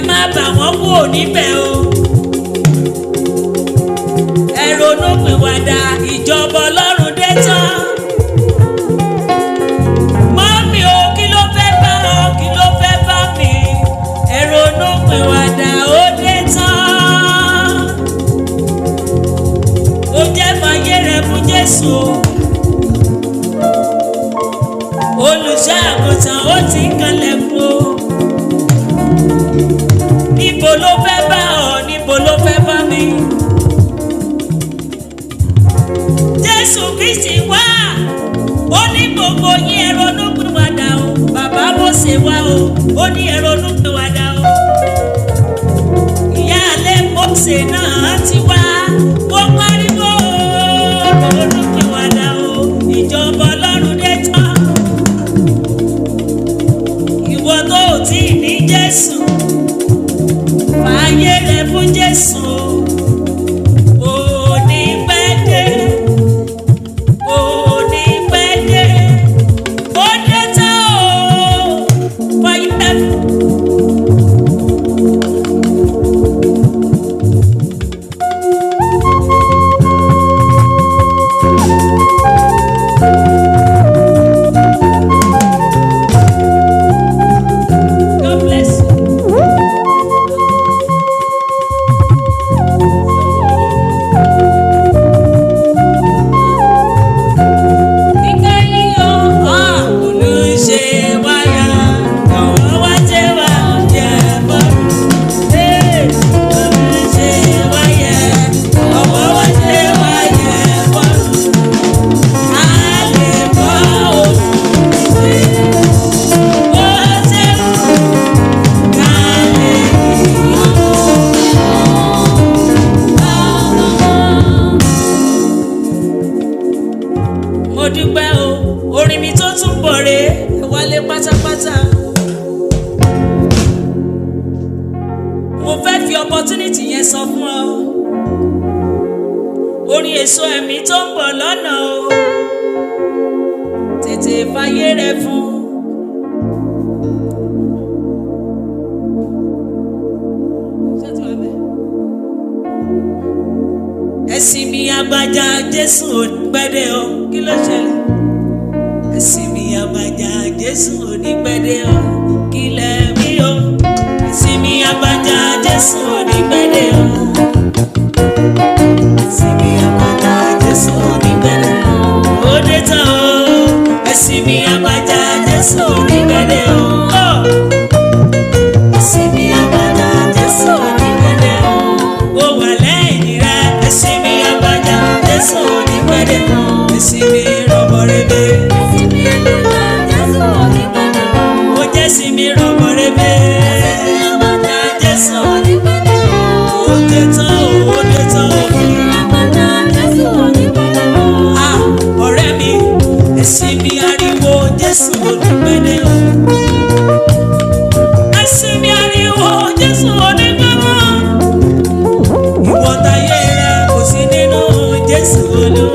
má bà wọ́n wò níbẹ̀ o. Ẹ ronú pìwàdà, ìjọba Ọlọ́run dé tán. Mọ́mí o, kí ló fẹ́ bá ọ, kí ló fẹ́ bá mi? Ẹ ronú pìwàdà, ó dé tán. Ó jẹ́ fàyè rẹ̀ fún Jésù o. Olùṣọ́ àgùntàn ó ti ń kanlẹ̀ fún o. Níbo ló fẹ́ bá ọ, níbo ló fẹ́ bá mi? Jésù Kristi wá, ó ní gbogbo yín ẹ ronú pìwàdà o. Bàbá Mósè wá o, ó ní ẹ ronú pìwàdà o. Ìyáálé Mósè náà ti wá, ó pariwo ronú pìwàdà o. Ìjọba Ọlọ́run dé tán. Ìwọ tó ò tí ì ní Jésù, fààyè rẹ̀ fún Jésù o. Òní pẹ́ dé, òní pẹ́ dé, ó dé tán o. Fààyè rẹ̀ fún. God bless you. Mo dúpẹ́ o, orin mi tó tún bọ̀ rè é wálé pátápátá. Mo fẹ́ fi opportunity yẹn sọ fún ọ. Orin èso ẹ̀mí tó ń bọ̀ lọ́nà o. Tètè fàyè rẹ̀ fún. Ẹ̀sìn mi Agbaja Jesu Onipede o, kí ló ṣẹlẹ̀? Ẹ̀sìn mi Agbaja Jesu Onipede o, kí lẹ̀ mí o? Ẹ̀sìn mi Agbaja Jesu Onipede o. Ẹ̀sìn mi Agbaja Jesu Onipede o. Ó dé tán o. Ẹ̀sìn mi Agbaja Jesu Onipede o. Ẹ̀sìn mi Agbaja Jesu Onipede o. Ó wà lẹ́yìn rẹ̀. Ẹ̀sìn mi Agbaja Jesu Onipede o. Ẹ̀sìn mi rọ̀bọ̀rẹ̀bẹ̀. Ẹ̀sìn mi Agbaja Jesu Onipede o. Ó jẹ́ ẹ̀sìn mi rọ̀bọ̀rẹ̀bẹ̀. Ẹ̀sìn mi Agbaja Jesu Onipede o. ó dé tán o, ó dé tán o. Ẹ̀sìn mi Agbaja Jesu Onipede o. Ah, ọ̀rẹ́ mi, ẹ̀sìn mi ariwo Jesu Onipede o. Ẹ̀sìn mi ariwo Jesu Onipede o. Ìwọ táyé rẹ kò sí nínú Jesu Olúwa.